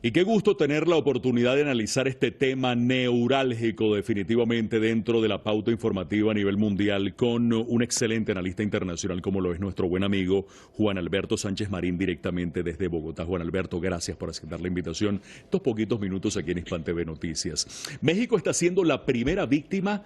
Y qué gusto tener la oportunidad de analizar este tema neurálgico definitivamente dentro de la pauta informativa a nivel mundial con un excelente analista internacional como lo es nuestro buen amigo Juan Alberto Sánchez Marín directamente desde Bogotá. Juan Alberto, gracias por aceptar la invitación. Estos poquitos minutos aquí en Hispan TV Noticias. México está siendo la primera víctima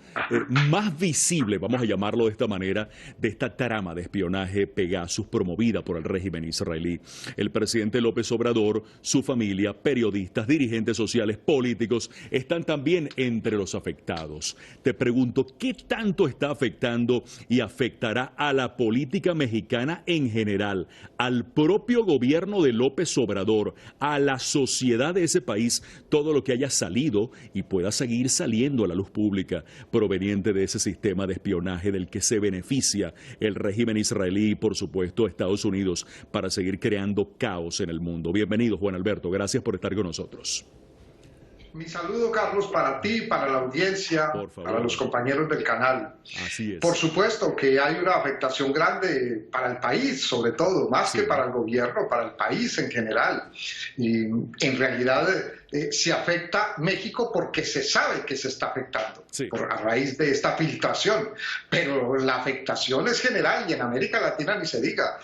más visible, vamos a llamarlo de esta manera, de esta trama de espionaje Pegasus promovida por el régimen israelí. El presidente López Obrador, su familia, periodistas, dirigentes sociales, políticos, están también entre los afectados. Te pregunto, ¿qué tanto está afectando y afectará a la política mexicana en general, al propio gobierno de López Obrador, a la sociedad de ese país, todo lo que haya salido y pueda seguir saliendo a la luz pública proveniente de ese sistema de espionaje del que se beneficia el régimen israelí y, por supuesto, Estados Unidos para seguir creando caos en el mundo? Bienvenido, Juan Alberto. Gracias por estar con nosotros. Mi saludo, Carlos, para ti, para la audiencia, para los compañeros del canal. Así es. Por supuesto que hay una afectación grande para el país, sobre todo, más que para el gobierno, para el país en general. Y en realidad se afecta México porque se sabe que se está afectando a raíz de esta filtración. Pero la afectación es general y en América Latina ni se diga.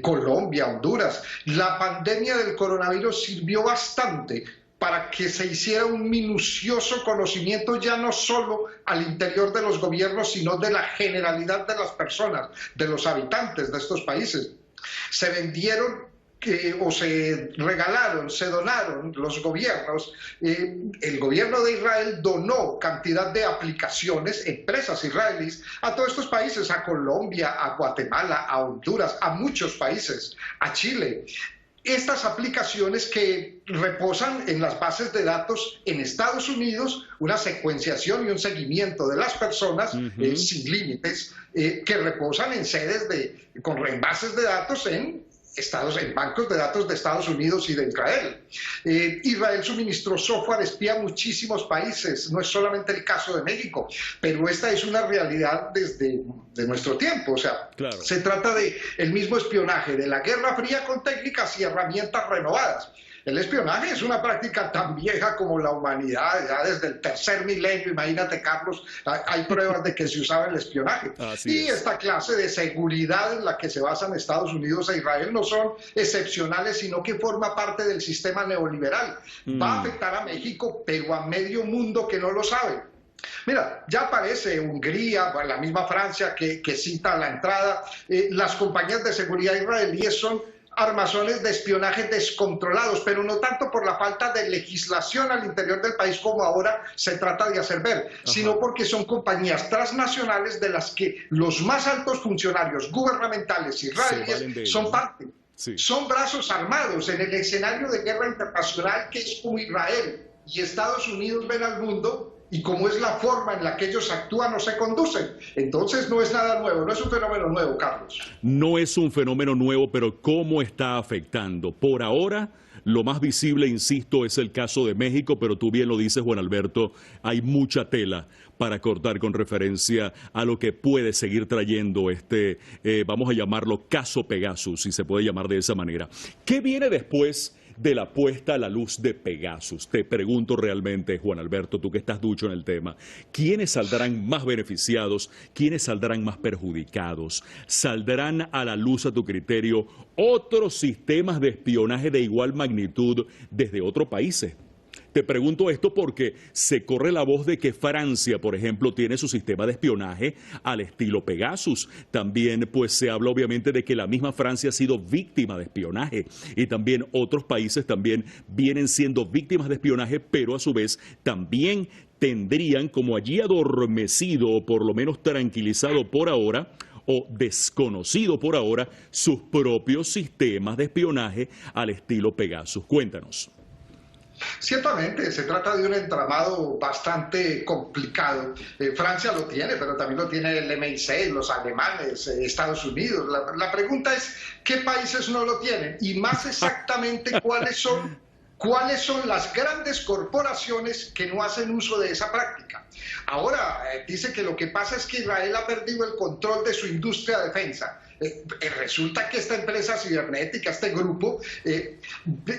Colombia, Honduras. La pandemia del coronavirus sirvió bastante para que se hiciera un minucioso conocimiento ya no solo al interior de los gobiernos, sino de la generalidad de las personas, de los habitantes de estos países. Se vendieron o se regalaron, se donaron los gobiernos. El gobierno de Israel donó cantidad de aplicaciones, empresas israelíes, a todos estos países, a Colombia, a Guatemala, a Honduras, a muchos países, a Chile. Estas aplicaciones que reposan en las bases de datos en Estados Unidos, una secuenciación y un seguimiento de las personas sin límites, que reposan en sedes en bases de datos en bancos de datos de Estados Unidos y de Israel. Israel suministró software espía a muchísimos países, no es solamente el caso de México, pero esta es una realidad desde nuestro tiempo. O sea, se trata del mismo espionaje de la Guerra Fría con técnicas y herramientas renovadas. El espionaje es una práctica tan vieja como la humanidad, ya desde el tercer milenio, imagínate, Carlos, hay pruebas de que se usaba el espionaje. Esta clase de seguridad en la que se basan Estados Unidos e Israel no son excepcionales, sino que forma parte del sistema neoliberal. Va a afectar a México, pero a medio mundo que no lo sabe. Mira, ya aparece Hungría, la misma Francia que cita la entrada. Las compañías de seguridad israelíes son armazones de espionaje descontrolados, pero no tanto por la falta de legislación al interior del país como ahora se trata de hacer ver, sino porque son compañías transnacionales de las que los más altos funcionarios gubernamentales israelíes son parte. Son brazos armados en el escenario de guerra internacional que es como Israel y Estados Unidos ven al mundo y como es la forma en la que ellos actúan o se conducen. Entonces no es nada nuevo, no es un fenómeno nuevo, Carlos. No es un fenómeno nuevo, pero ¿cómo está afectando? Por ahora, lo más visible, insisto, es el caso de México, pero tú bien lo dices, Juan Alberto, hay mucha tela para cortar con referencia a lo que puede seguir trayendo vamos a llamarlo caso Pegasus, si se puede llamar de esa manera. ¿Qué viene después de la puesta a la luz de Pegasus? Te pregunto realmente, Juan Alberto, tú que estás ducho en el tema, ¿quiénes saldrán más beneficiados? ¿Quiénes saldrán más perjudicados? ¿Saldrán a la luz, a tu criterio, otros sistemas de espionaje de igual magnitud desde otros países? Te pregunto esto porque se corre la voz de que Francia, por ejemplo, tiene su sistema de espionaje al estilo Pegasus. También pues se habla obviamente de que la misma Francia ha sido víctima de espionaje y también otros países también vienen siendo víctimas de espionaje, pero a su vez también tendrían como allí adormecido o por lo menos tranquilizado por ahora o desconocido por ahora sus propios sistemas de espionaje al estilo Pegasus. Cuéntanos. Ciertamente, se trata de un entramado bastante complicado. Francia lo tiene, pero también lo tiene el MI6, los alemanes, Estados Unidos. La pregunta es, ¿qué países no lo tienen? Y más exactamente, ¿cuáles son las grandes corporaciones que no hacen uso de esa práctica? Ahora, dice que lo que pasa es que Israel ha perdido el control de su industria de defensa. Resulta que esta empresa cibernética, este grupo,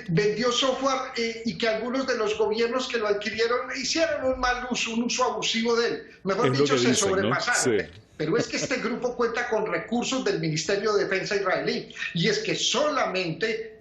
vendió software y que algunos de los gobiernos que lo adquirieron hicieron un mal uso, un uso abusivo de él. Mejor dicho, se sobrepasaron. ¿No? Sí. Pero es que este grupo cuenta con recursos del Ministerio de Defensa israelí, y es que solamente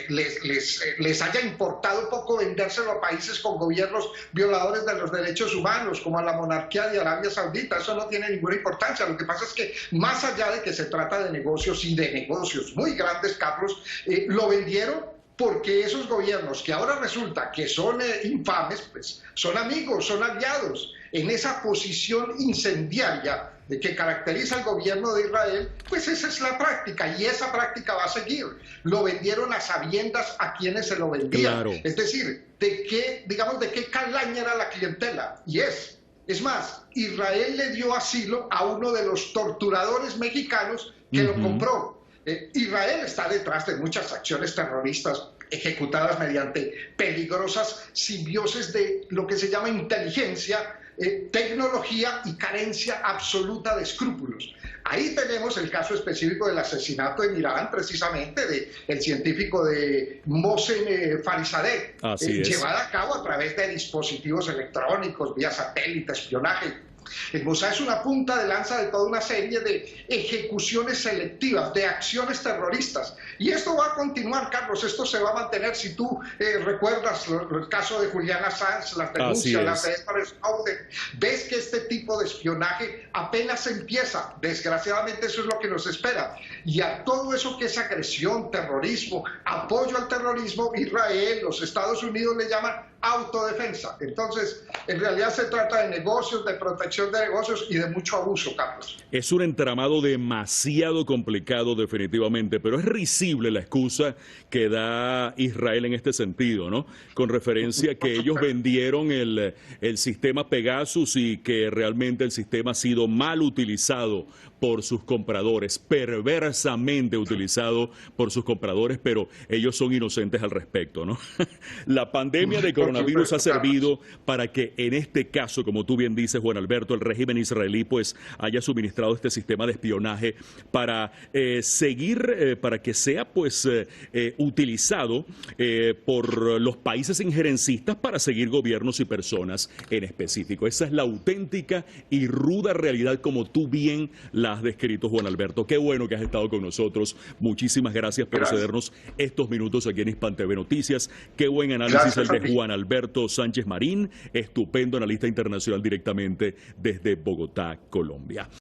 les haya importado poco vendérselo a países con gobiernos violadores de los derechos humanos, como a la monarquía de Arabia Saudita. Eso no tiene ninguna importancia. Lo que pasa es que, más allá de que se trata de negocios, y de negocios muy grandes, Carlos, lo vendieron porque esos gobiernos, que ahora resulta que son infames, pues son amigos, son aliados. En esa posición incendiaria que caracteriza al gobierno de Israel, pues esa es la práctica, y esa práctica va a seguir. Lo vendieron a sabiendas a quienes se lo vendían. Claro. Es decir, de qué calaña era la clientela. Y es más, Israel le dio asilo a uno de los torturadores mexicanos que lo compró. Israel está detrás de muchas acciones terroristas ejecutadas mediante peligrosas simbiosis de lo que se llama inteligencia, tecnología y carencia absoluta de escrúpulos. Ahí tenemos el caso específico del asesinato en Irán, precisamente, del científico de Mohsen Farizadeh, llevada a cabo a través de dispositivos electrónicos, vía satélite, espionaje. El Mossad es una punta de lanza de toda una serie de ejecuciones selectivas, de acciones terroristas. Y esto va a continuar, Carlos, esto se va a mantener. Si tú recuerdas el caso de Julian Assange, las denuncias, las de Edward Snowden, ves que este tipo de espionaje apenas empieza. Desgraciadamente eso es lo que nos espera. Y a todo eso que es agresión, terrorismo, apoyo al terrorismo, Israel, los Estados Unidos le llaman autodefensa. Entonces, en realidad se trata de negocios, de protección de negocios y de mucho abuso, Carlos. Es un entramado demasiado complicado, definitivamente, pero es risible la excusa que da Israel en este sentido, ¿no? Con referencia a que ellos vendieron el sistema Pegasus y que realmente el sistema ha sido mal utilizado por sus compradores, perversamente utilizado por sus compradores, pero ellos son inocentes al respecto, ¿no? La pandemia de coronavirus ha servido para que en este caso, como tú bien dices, Juan Alberto, el régimen israelí pues haya suministrado este sistema de espionaje para seguir, para que sea pues utilizado por los países injerencistas para seguir gobiernos y personas en específico. Esa es la auténtica y ruda realidad, como tú bien la has descrito, Juan Alberto. Qué bueno que has estado con nosotros. Muchísimas gracias por cedernos estos minutos aquí en Hispan TV Noticias. Qué buen análisis el de Juan Alberto Sánchez Marín, estupendo analista internacional directamente desde Bogotá, Colombia.